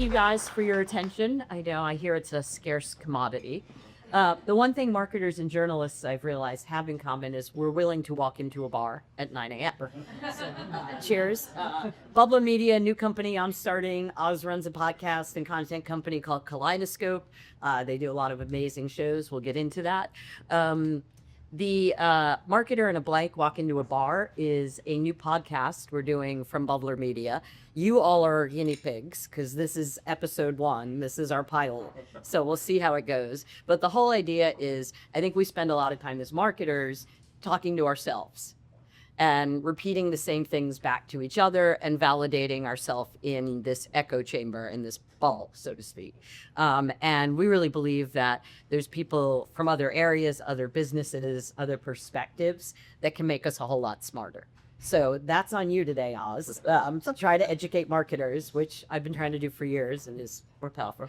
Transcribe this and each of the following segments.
you guys for your attention. I know, I hear it's a scarce commodity. The one thing marketers and journalists I've realized have in common is we're willing to walk into a bar at 9 a.m. So, cheers. Bubbler Media, new company I'm starting. Oz runs a podcast and content company called Kaleidoscope. They do a lot of amazing shows. We'll get into that. The Marketer in a Blank Walk into a Bar is a new podcast we're doing from Bubbler Media. You all are guinea pigs because this is episode 1. This is our pilot. So we'll see how it goes. But the whole idea is, I think we spend a lot of time as marketers talking to ourselves and repeating the same things back to each other and validating ourselves in this echo chamber, in this ball, so to speak. And we really believe that there's people from other areas, other businesses, other perspectives that can make us a whole lot smarter. So that's on you today, Oz. Try to educate marketers, which I've been trying to do for years and is more powerful.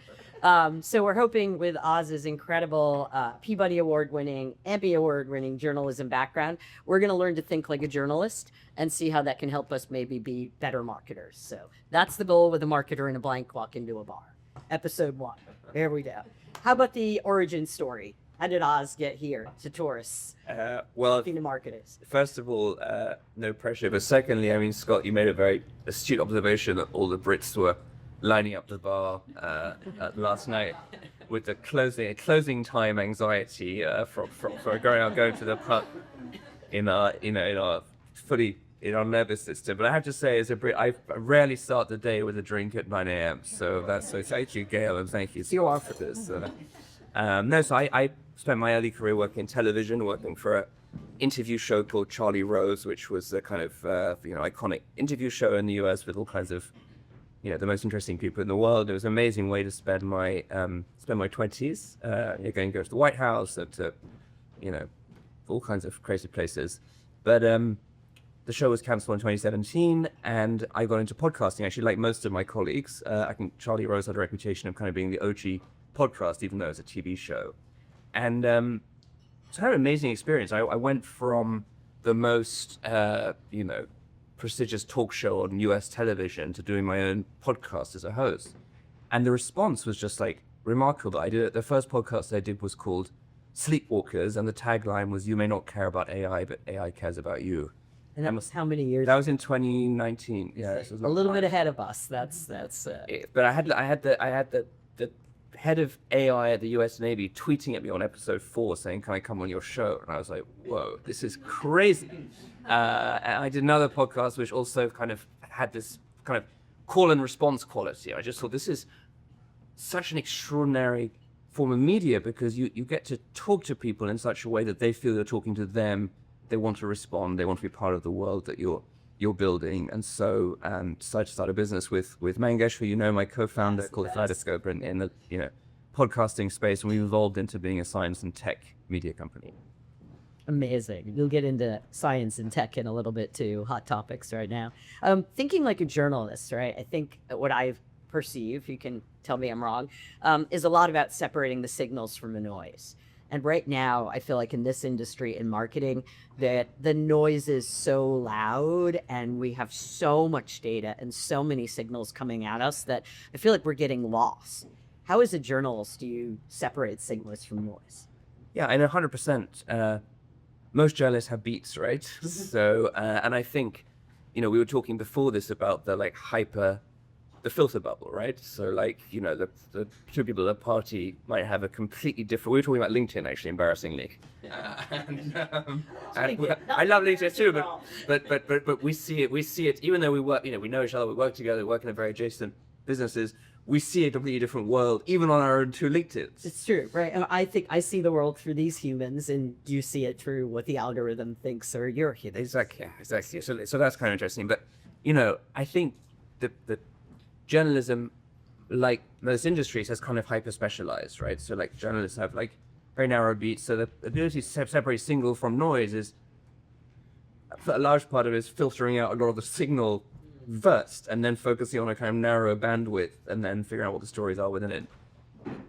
So we're hoping with Oz's incredible Peabody Award-winning, Emmy Award-winning journalism background, we're going to learn to think like a journalist and see how that can help us maybe be better marketers. So that's the goal with a Marketer in a Blank Walk into a Bar. Episode 1. Here we go. How about the origin story? How did Oz get here to tourists? Well, to marketers? First of all, no pressure. But secondly, I mean, Scott, you made a very astute observation that all the Brits were lining up the bar last night with the closing time anxiety for going to the pub in our nervous system. But I have to say, as a Brit, I rarely start the day with a drink at 9 a.m. So thank you, Gail, and thank you for this. So I spent my early career working in television, working for an interview show called Charlie Rose, which was a kind of iconic interview show in the US with all kinds of the most interesting people in the world. It was an amazing way to spend my 20s. Going to go to the White House and to all kinds of crazy places. But the show was cancelled in 2017, and I got into podcasting. Actually, like most of my colleagues, I think Charlie Rose had a reputation of kind of being the OG podcast, even though it's a TV show. And so I had an amazing experience. I went from the most prestigious talk show on US television to doing my own podcast as a host, and the response was just like remarkable. The first podcast I did was called Sleepwalkers, and the tagline was, "You may not care about AI, but AI cares about you." And that was how many years? That was in 2019. Yeah, so a little bit ahead of us. That's. But I had the head of AI at the US Navy tweeting at me on episode 4 saying, "Can I come on your show?" And I was like, whoa, this is crazy. And I did another podcast which also kind of had this kind of call and response quality. I just thought, this is such an extraordinary form of media, because you get to talk to people in such a way that they feel you're talking to them. They want to respond. They want to be part of the world that you're building. And so decided to start a business with Mangesh, who my co-founder, called Kaleidoscope, in the podcasting space, and we evolved into being a science and tech media company. Amazing. We'll get into science and tech in a little bit too, hot topics right now. Thinking like a journalist, right? I think what I perceive, you can tell me I'm wrong, is a lot about separating the signals from the noise. And right now, I feel like in this industry, in marketing, that the noise is so loud and we have so much data and so many signals coming at us that I feel like we're getting lost. How, as a journalist, do you separate signals from noise? Yeah, and 100%. Most journalists have beats, right? So, and I think, we were talking before this about the filter bubble, right? So the two people at a party might have a completely different. We were talking about LinkedIn, actually, embarrassingly. I love LinkedIn too, but we see it. Even though we work, we know each other, we work together, we work in very adjacent businesses. We see a completely different world, even on our own two LinkedIns. It's true, right? I think I see the world through these humans, and you see it through what the algorithm thinks are your humans. Exactly. So that's kind of interesting. But I think the journalism, like most industries, has kind of hyper specialized, right? So journalists have very narrow beats. So the ability to separate signal from noise is, a large part of it is filtering out a lot of the signal first, and then focusing on a kind of narrow bandwidth, and then figuring out what the stories are within it.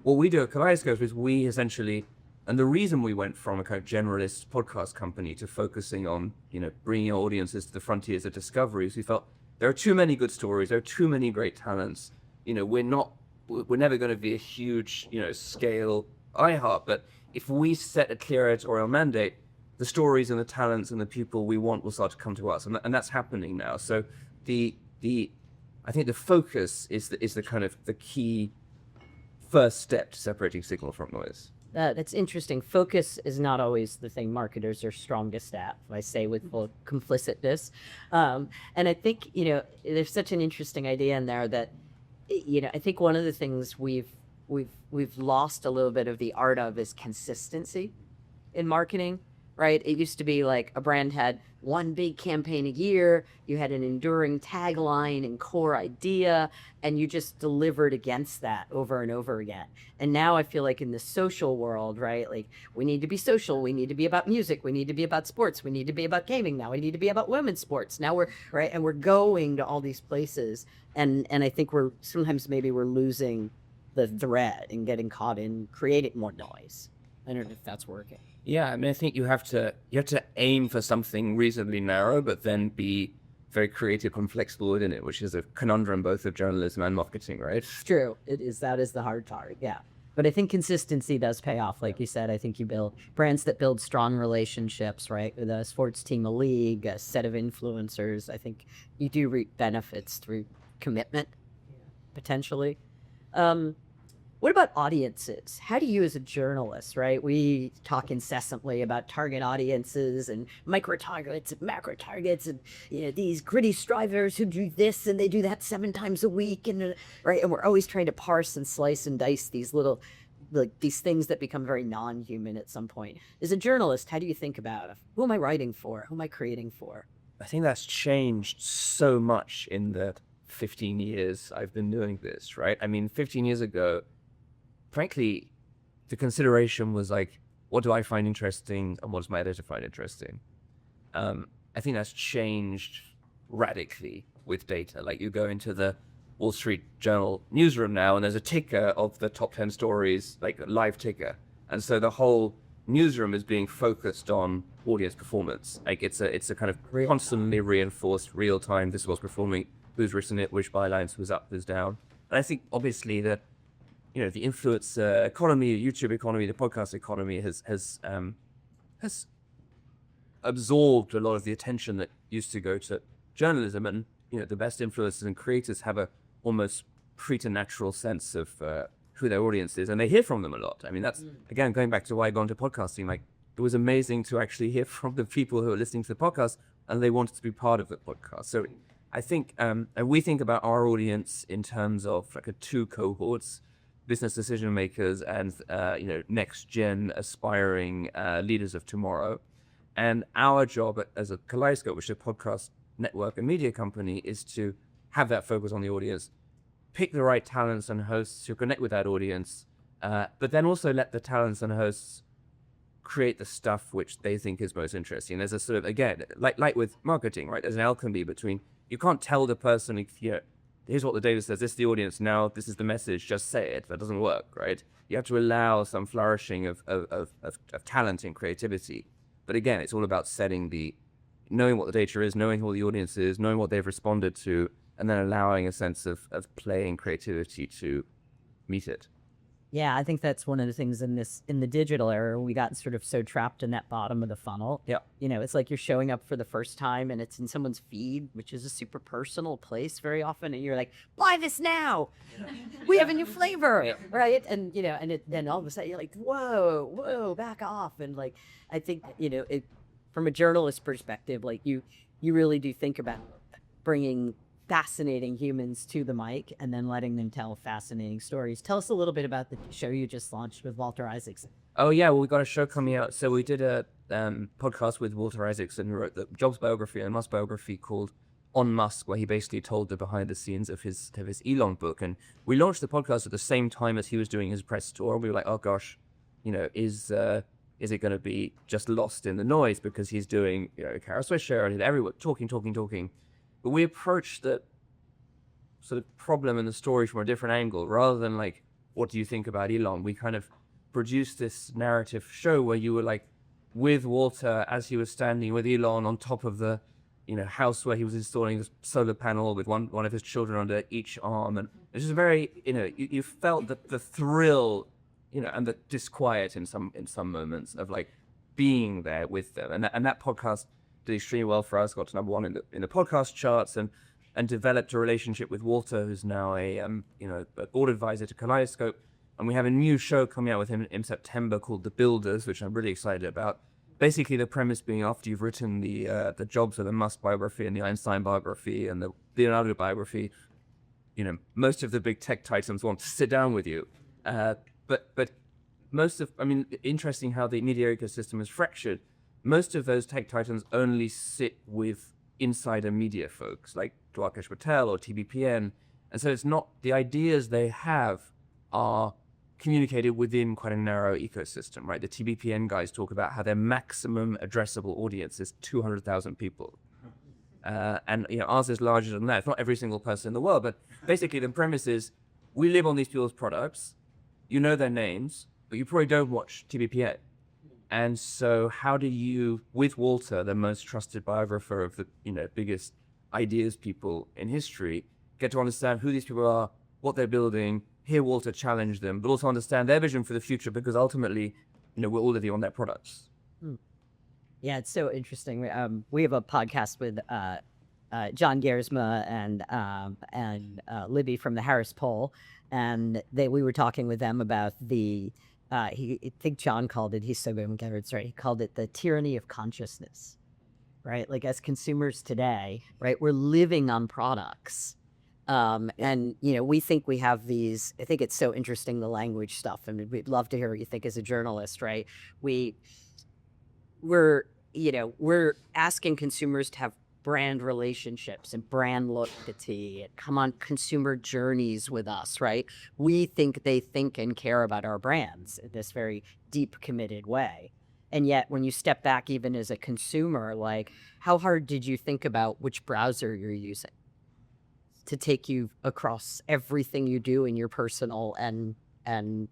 What we do at Kaleidoscope is we essentially, and the reason we went from a kind of generalist podcast company to focusing on, bringing audiences to the frontiers of discovery, is we felt there are too many good stories, there are too many great talents. We're not we're never going to be a huge, scale iHeart, but if we set a clear editorial mandate, the stories and the talents and the people we want will start to come to us, and that's happening now. So I think the focus is the kind of the key first step to separating signal from noise. That's interesting. Focus is not always the thing marketers are strongest at, I say with full complicitness. And I think, there's such an interesting idea in there that, I think one of the things we've lost a little bit of the art of is consistency in marketing, right? It used to be like a brand had one big campaign a year, you had an enduring tagline and core idea, and you just delivered against that over and over again. And now I feel like in the social world, right? Like we need to be social, we need to be about music, we need to be about sports, we need to be about gaming now, we need to be about women's sports. Now we're right, and we're going to all these places, and I think we're losing the thread and getting caught in creating more noise. I don't know if that's working. Yeah, I mean, I think you have to aim for something reasonably narrow, but then be very creative and flexible within it, which is a conundrum both of journalism and marketing, right? It's true. That is the hard part. Yeah. But I think consistency does pay off. Like you said, I think you build brands that build strong relationships, right? With a sports team, a league, a set of influencers. I think you do reap benefits through commitment, potentially. What about audiences? How do you as a journalist, right? We talk incessantly about target audiences and micro targets and macro targets and these gritty strivers who do this and they do that 7 times a week, and right, and we're always trying to parse and slice and dice these little these things that become very non-human at some point. As a journalist, how do you think about who am I writing for? Who am I creating for? I think that's changed so much in the 15 years I've been doing this, right? I mean, 15 years ago, frankly, the consideration was like, what do I find interesting and what does my editor find interesting? I think that's changed radically with data. Like you go into the Wall Street Journal newsroom now and there's a ticker of the top 10 stories, like a live ticker. And so the whole newsroom is being focused on audience performance. Like it's a kind of constantly reinforced real time, this was performing, who's written it, which bylines, who's up, who's down. And I think obviously that the influencer economy, YouTube economy, the podcast economy has absorbed a lot of the attention that used to go to journalism, and the best influencers and creators have a almost preternatural sense of who their audience is, and they hear from them a lot. I mean, that's again going back to why I got into podcasting. Like it was amazing to actually hear from the people who are listening to the podcast, and they wanted to be part of the podcast. So I think, and we think about our audience in terms of like 2 cohorts. Business decision makers and next gen aspiring leaders of tomorrow, and our job as a Kaleidoscope, which is a podcast network and media company, is to have that focus on the audience, pick the right talents and hosts who connect with that audience, but then also let the talents and hosts create the stuff which they think is most interesting. There's a sort of, again, like with marketing, right? There's an alchemy between, you can't tell the person if here's what the data says, this is the audience now, this is the message, just say it. That doesn't work, right? You have to allow some flourishing of talent and creativity. But again, it's all about knowing what the data is, knowing who the audience is, knowing what they've responded to, and then allowing a sense of play and creativity to meet it. Yeah, I think that's one of the things in the digital era, we got sort of so trapped in that bottom of the funnel. Yeah. It's like you're showing up for the first time and it's in someone's feed, which is a super personal place very often. And you're like, buy this now. We have a new flavor, right? And, then all of a sudden you're like, whoa, back off. And like, I think, from a journalist perspective, like you really do think about bringing fascinating humans to the mic and then letting them tell fascinating stories. Tell us a little bit about the show you just launched with Walter Isaacson. Oh yeah, well, we got a show coming out. So we did a podcast with Walter Isaacson, who wrote the Jobs biography and Musk biography called On Musk, where he basically told the behind the scenes of his Elon book. And we launched the podcast at the same time as he was doing his press tour. We were like, oh gosh, is it going to be just lost in the noise because he's doing Kara Swisher and everyone talking. But we approached the sort of problem and the story from a different angle. Rather than like, what do you think about Elon? We kind of produced this narrative show where you were like with Walter as he was standing with Elon on top of the, house where he was installing a solar panel with one of his children under each arm, and it's just very, you felt the thrill, and the disquiet in some moments of like being there with them, and that podcast did extremely well for us. Got to number one in the podcast charts, and developed a relationship with Walter, who's now an board advisor to Kaleidoscope, and we have a new show coming out with him in September called The Builders, which I'm really excited about. Basically, the premise being after you've written the Jobs of the Musk biography and the Einstein biography and the Leonardo biography, most of the big tech titans want to sit down with you. But interesting how the media ecosystem is fractured. Most of those tech titans only sit with insider media folks like Dwarkesh Patel or TBPN. And so it's not, the ideas they have are communicated within quite a narrow ecosystem, right? The TBPN guys talk about how their maximum addressable audience is 200,000 people. And ours is larger than that. It's not every single person in the world, but basically the premise is we live on these people's products, their names, but you probably don't watch TBPN. And so how do you, with Walter, the most trusted biographer of the biggest ideas people in history, get to understand who these people are, what they're building, hear Walter challenge them, but also understand their vision for the future, because ultimately, we're all living on their products. Yeah, it's so interesting. We have a podcast with John Gersma and Libby from the Harris Poll, and we were talking with them about I think John called it, he's so good, it's right, he called it the tyranny of consciousness, right? Like as consumers today, right, we're living on products. And we think we have these, I think it's so interesting, the language stuff, and we'd love to hear what you think as a journalist, right? We're asking consumers to have brand relationships and brand loyalty and come on consumer journeys with us, right? We think they think and care about our brands in this very deep, committed way. And yet when you step back, even as a consumer, like how hard did you think about which browser you're using to take you across everything you do in your personal and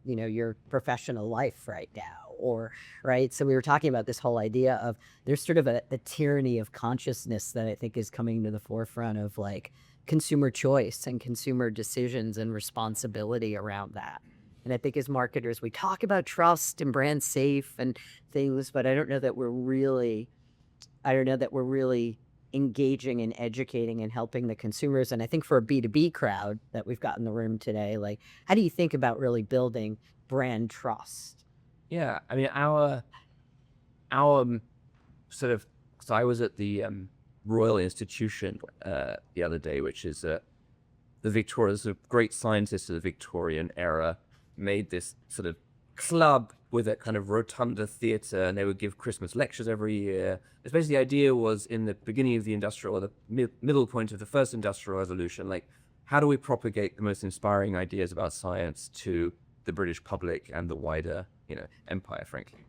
your professional life right now? Or, right? So we were talking about this whole idea of there's sort of a tyranny of consciousness that I think is coming to the forefront of like consumer choice and consumer decisions and responsibility around that. And I think as marketers, we talk about trust and brand safe and things, but I don't know that we're really engaging and educating and helping the consumers. And I think for a B2B crowd that we've got in the room today, like, how do you think about really building brand trust? Yeah, I mean, our sort of, so I was at the Royal Institution the other day, which is the Victoria's, the great scientists of the Victorian era made this sort of club with a kind of rotunda theatre, and they would give Christmas lectures every year. It's basically, the idea was in the beginning of the industrial, or the middle point of the first industrial revolution, like, how do we propagate the most inspiring ideas about science to the British public and the wider empire, frankly.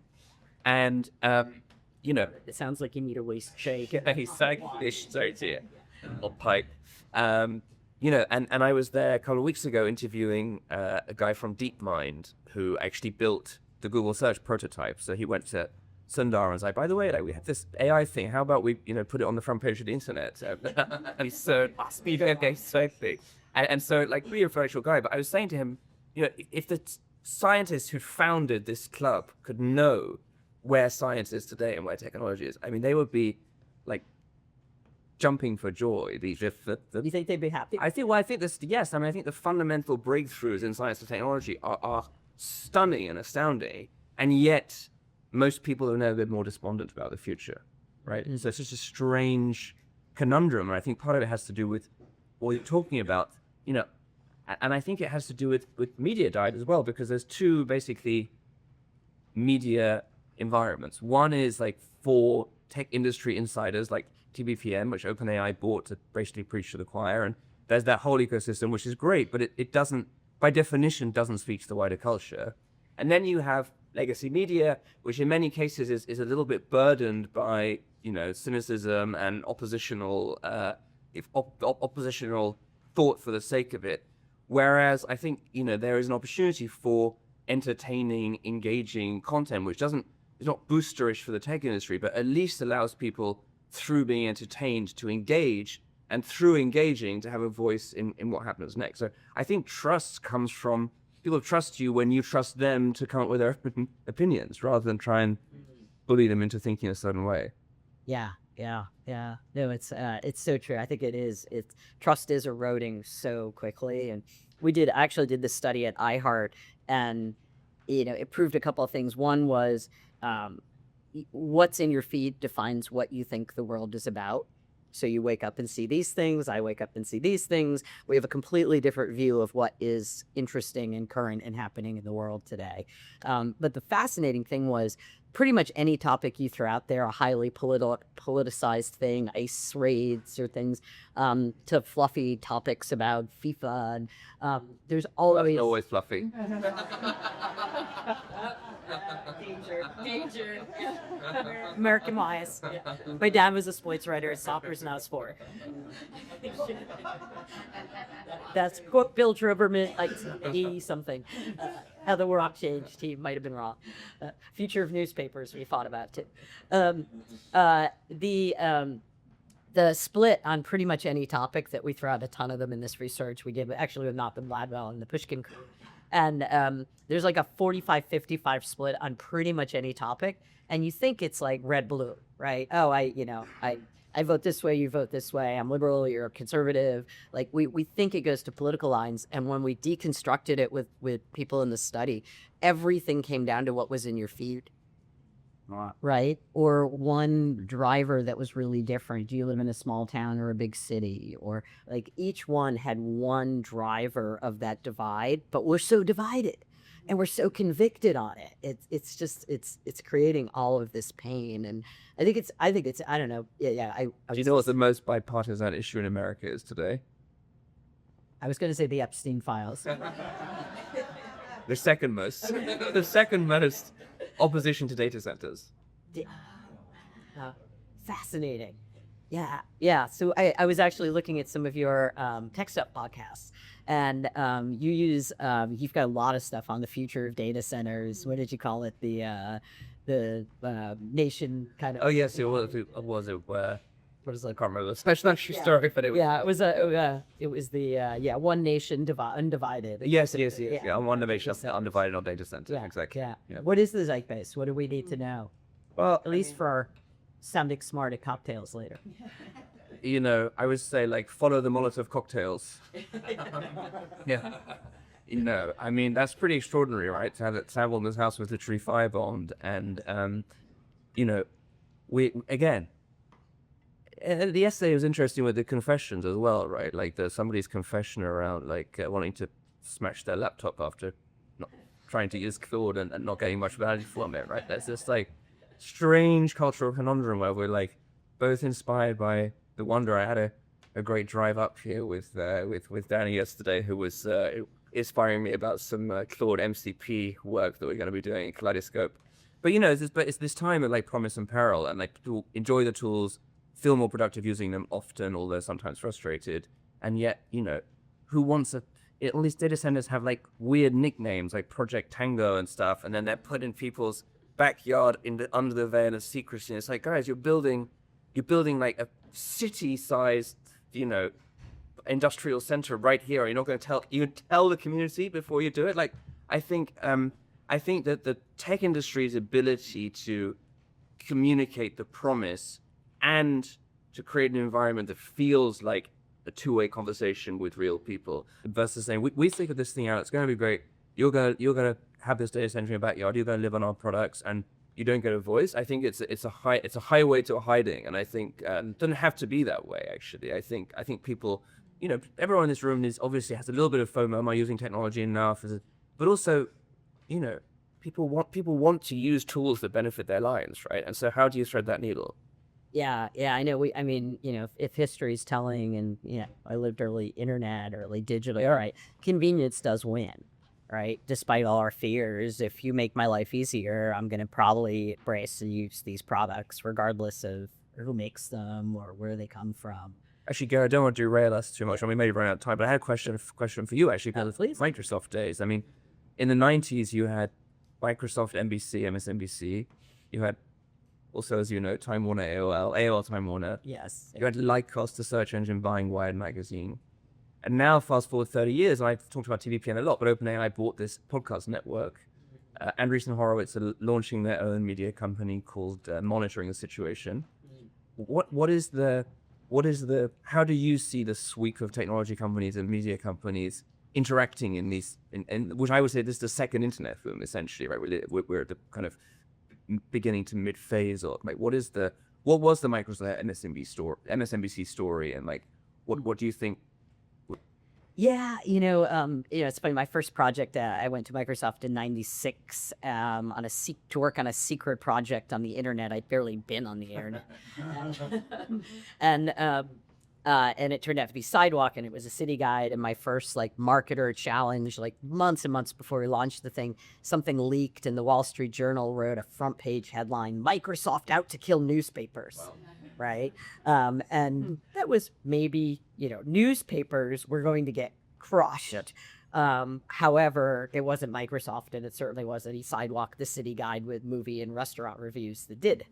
And It sounds like you need a waist shake. Or pipe. And I was there a couple of weeks ago interviewing a guy from DeepMind who actually built the Google search prototype. So he went to Sundar and was like, by the way, like, we have this AI thing. How about we, put it on the front page of the internet? And so it must be very something. And so, like, really influential guy. But I was saying to him, if the scientists who founded this club could know where science is today and where technology is, I mean, they would be like jumping for joy. You think they'd be happy? I think this, yes. I mean, I think the fundamental breakthroughs in science and technology are stunning and astounding, and yet most people have never been more despondent about the future, right? So it's just a strange conundrum, and I think part of it has to do with what you're talking about, and I think it has to do with media diet as well, because there's two basically media environments. One is like for tech industry insiders like TBPN, which OpenAI bought to basically preach to the choir, and there's that whole ecosystem, which is great, but it doesn't, by definition, doesn't speak to the wider culture. And then you have legacy media, which in many cases is a little bit burdened by cynicism and oppositional thought for the sake of it. Whereas I think, there is an opportunity for entertaining, engaging content, which is not boosterish for the tech industry, but at least allows people through being entertained to engage, and through engaging to have a voice in what happens next. So I think trust comes from people trust you when you trust them to come up with their opinions rather than try and bully them into thinking a certain way. Yeah. No, it's so true. I think trust is eroding so quickly. And we actually did this study at iHeart, and it proved a couple of things. One was what's in your feed defines what you think the world is about. So you wake up and see these things, I wake up and see these things. We have a completely different view of what is interesting and current and happening in the world today. But the fascinating thing was pretty much any topic you throw out there, a highly politicized thing, ice raids or things, to fluffy topics about FIFA. And there's always fluffy. Danger. American bias. My dad was a sports writer. Soccer's not a sport. That's quote Bill Troberman, like 80 something. How the world changed. He might have been wrong. Future of newspapers we thought about too. The split on pretty much any topic that we throw out a ton of them in this research we did actually with Nathan Bladwell and the Pushkin crew. And there's like a 45-55 split on pretty much any topic. And you think it's like red blue, right? Oh, I vote this way, you vote this way. I'm liberal, you're a conservative. Like we think it goes to political lines. And when we deconstructed it with people in the study, everything came down to what was in your feed. Right? Or one driver that was really different. Do you live in a small town or a big city? Or like each one had one driver of that divide, but we're so divided and we're so convicted on it. It's creating all of this pain. And I think it's I don't know. Yeah. Do you know what the most bipartisan issue in America is today? I was going to say the Epstein files. The second most opposition to data centers. Fascinating. Yeah. So I was actually looking at some of your Tech Stuff podcasts, and you've got a lot of stuff on the future of data centers. What did you call it? The nation kind of. Oh yes, it was. What is that? I can't remember. Special story, but it was. It was the one nation undivided. Yes. Yeah, one nation undivided on data center. Yeah, exactly. Yeah. What is the zeitgeist? What do we need to know? Well, at least for sounding smart at cocktails later. I would say follow the Molotov cocktails. Yeah. I mean that's pretty extraordinary, right? To have on this house with literally firebombed, and we again. The essay was interesting with the confessions as well, right? Like somebody's confession around wanting to smash their laptop after not trying to use Claude and not getting much value from it, right? There's this strange cultural conundrum where we're both inspired by the wonder. I had a great drive up here with Danny yesterday, who was inspiring me about some Claude MCP work that we're going to be doing in Kaleidoscope. But it's this time of promise and peril, and people enjoy the tools, feel more productive using them often, although sometimes frustrated. And yet, who wants all these data centers have weird nicknames like Project Tango and stuff, and then they're put in people's backyard under the veil of secrecy. And it's guys, you're building a city-sized, industrial center right here. You're not going to tell the community before you do it. I think that the tech industry's ability to communicate the promise and to create an environment that feels like a two-way conversation with real people versus saying we think of this thing out, it's going to be great, you're gonna have this data center in your backyard, you're going to live on our products, and you don't get a voice. I think it's a highway to hiding, and I think it doesn't have to be that way. Actually, I think people, everyone in this room obviously has a little bit of FOMO. Am I using technology enough? But also, people want to use tools that benefit their lives, right? And so how do you thread that needle? Yeah, I know. If history's telling, and I lived early internet, early digital. All right, convenience does win, right? Despite all our fears, if you make my life easier, I'm going to probably embrace and use these products, regardless of who makes them or where they come from. Actually, Gary, I don't want to derail us too much. We may run out of time, but I had a question for you, actually. Please. Microsoft days. I mean, in the 90s, you had Microsoft, NBC, MSNBC. You had also, as you know, Time Warner, AOL Time Warner. Yes. You had Lycos, the search engine, buying Wired magazine. And now, fast forward 30 years, and I've talked about TVPN a lot, but OpenAI bought this podcast network. Andreessen Horowitz are launching their own media company called Monitoring the Situation. How do you see the sweep of technology companies and media companies interacting in these, which I would say this is the second internet boom, essentially, right? We're at the kind of beginning to mid phase of like, what was the Microsoft MSNBC story, and like, what do you think? Yeah, it's funny. My first project, I went to Microsoft in '96 to work on a secret project on the internet. I'd barely been on the internet, and it turned out to be Sidewalk, and it was a city guide. And my first like marketer challenge, like months and months before we launched the thing, something leaked, and the Wall Street Journal wrote a front page headline: "Microsoft out to kill newspapers." Wow. Right. And that was maybe, newspapers were going to get crushed. However, it wasn't Microsoft, and it certainly wasn't Sidewalk, the city guide with movie and restaurant reviews that did.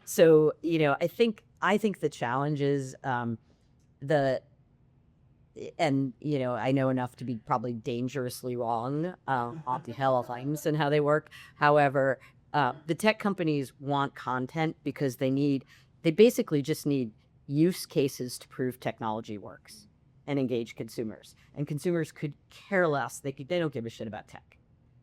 So, I think the challenge is I know enough to be probably dangerously wrong on the hell of things and how they work. However, the tech companies want content because they basically just need use cases to prove technology works and engage consumers. And consumers could care less. They don't give a shit about tech,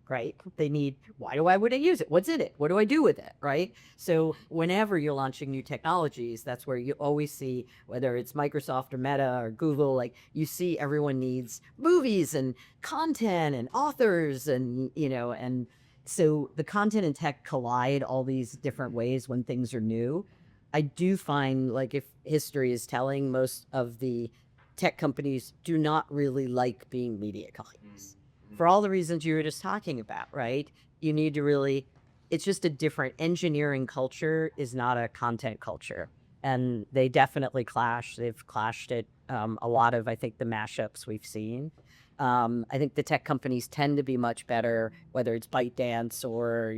right? They need, why would I use it? What's in it? What do I do with it, right? So whenever you're launching new technologies, that's where you always see, whether it's Microsoft or Meta or Google, like you see everyone needs movies and content and authors and, and so the content and tech collide all these different ways when things are new. I do find, like, if history is telling, most of the tech companies do not really like being media companies for all the reasons you were just talking about, right? You need to it's just a different engineering culture is not a content culture. And they definitely clash. They've clashed at a lot of, I think, the mashups we've seen. I think the tech companies tend to be much better, whether it's ByteDance or,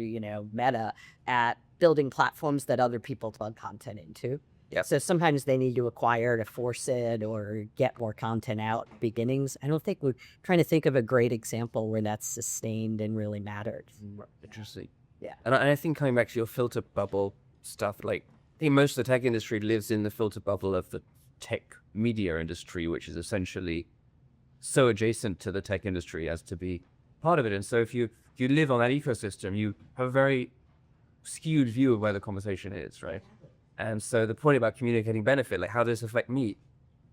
Meta, at building platforms that other people plug content into. Yep. So sometimes they need to acquire to force it or get more content out beginnings. I don't think we're trying to think of a great example where that's sustained and really mattered. Interesting. Yeah. And I think coming back to your filter bubble stuff, like I think most of the tech industry lives in the filter bubble of the tech media industry, which is essentially so adjacent to the tech industry as to be part of it. And so if you live on that ecosystem, you have a very skewed view of where the conversation is, right? And so the point about communicating benefit, like how does this affect me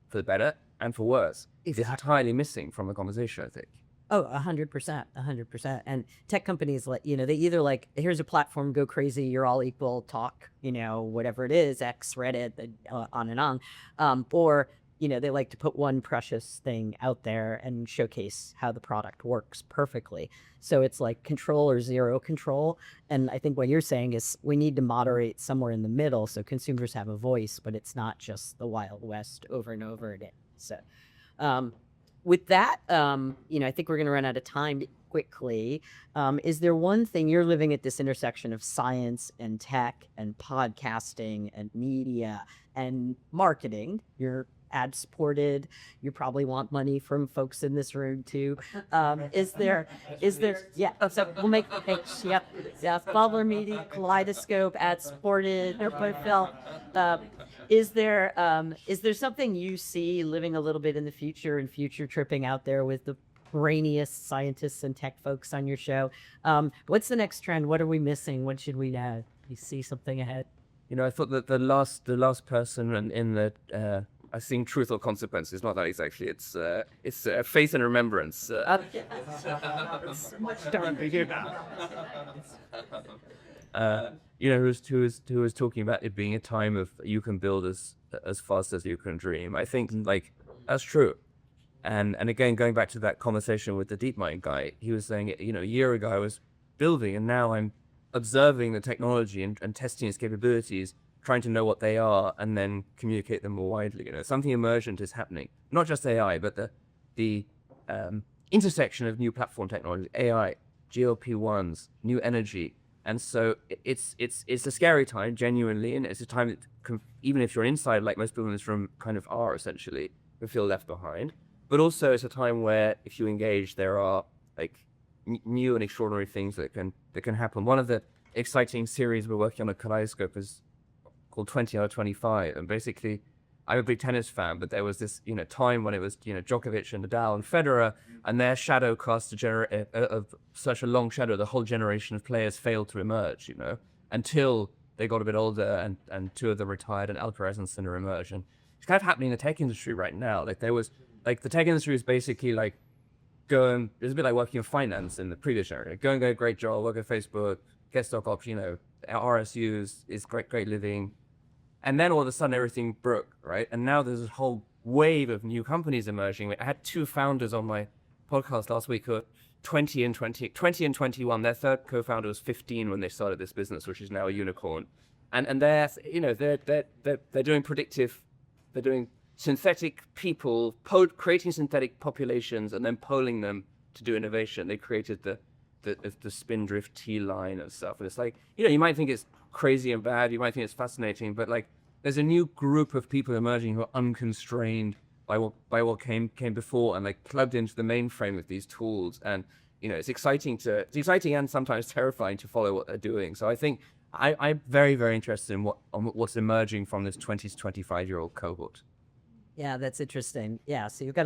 for the better and for worse, is entirely missing from the conversation, I think. Oh, 100%. And tech companies, they either like, here's a platform, go crazy, you're all equal, talk, whatever it is, X, Reddit, on and on. Or, they like to put one precious thing out there and showcase how the product works perfectly. So it's like control or zero control. And I think what you're saying is we need to moderate somewhere in the middle so consumers have a voice, but it's not just the Wild West over and over again. So with that, I think we're going to run out of time quickly. Is there one thing, you're living at this intersection of science and tech and podcasting and media and marketing. You're ad supported. You probably want money from folks in this room too. Is there, yeah, so we'll make the pitch. Yep. Yeah. Bubler Media, Kaleidoscope, ad supported, is there something you see living a little bit in the future and future tripping out there with the brainiest scientists and tech folks on your show? What's the next trend? What are we missing? What should we know? You see something ahead? I thought that the last person in the I think Truth or Consequences, not that exactly. It's Faith and Remembrance. It's much darker. Who was talking about it being a time of you can build as fast as you can dream. I think like that's true. And again, going back to that conversation with the DeepMind guy, he was saying, a year ago I was building and now I'm observing the technology and testing its capabilities, trying to know what they are and then communicate them more widely. Something emergent is happening. Not just AI, but the intersection of new platform technology, AI, GLP-1s, new energy, And so it's a scary time, genuinely, and it's a time that even if you're inside, like most people in this room kind of are essentially, we feel left behind. But also it's a time where if you engage, there are like new and extraordinary things that can happen. One of the exciting series we're working on at Kaleidoscope is called 20 out of 25, and basically I'm a big tennis fan, but there was this time when it was Djokovic and Nadal and Federer, and their shadow cast of such a long shadow, the whole generation of players failed to emerge, until they got a bit older, and two of them retired, and Alcaraz and Sinner emerged. And it's kind of happening in the tech industry right now. Like the tech industry is basically like it's a bit like working in finance in the previous area. Go and get a great job, work at Facebook, get stock options, RSUs, is great living. And then all of a sudden everything broke, right? And now there's a whole wave of new companies emerging. I had two founders on my podcast last week who are 20 and 21. Their third co-founder was 15 when they started this business, which is now a unicorn. And they're doing predictive, they're doing synthetic people, creating synthetic populations and then polling them to do innovation. They created the Spindrift T line and stuff. And it's like, you might think it's crazy and bad, you might think it's fascinating, but like there's a new group of people emerging who are unconstrained by what came before, and like plugged into the mainframe with these tools. And it's exciting and sometimes terrifying to follow what they're doing. So I think I'm very, very interested in what's emerging from this 20 to 25-year-old cohort. Yeah, that's interesting. Yeah, so we've got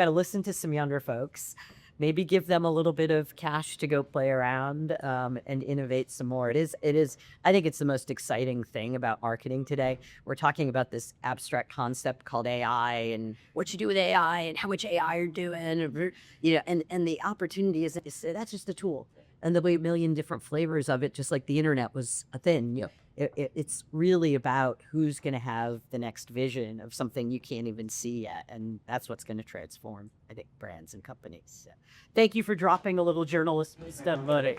to listen to some younger folks, maybe give them a little bit of cash to go play around and innovate some more. It is. I think it's the most exciting thing about marketing today. We're talking about this abstract concept called AI and what you do with AI and how much AI you're doing, and the opportunity is that's just a tool, and there'll be a million different flavors of it, just like the internet was a thing. Yep. It's really about who's going to have the next vision of something you can't even see yet. And that's what's going to transform, I think, brands and companies. So, thank you for dropping a little journalist wisdom, buddy.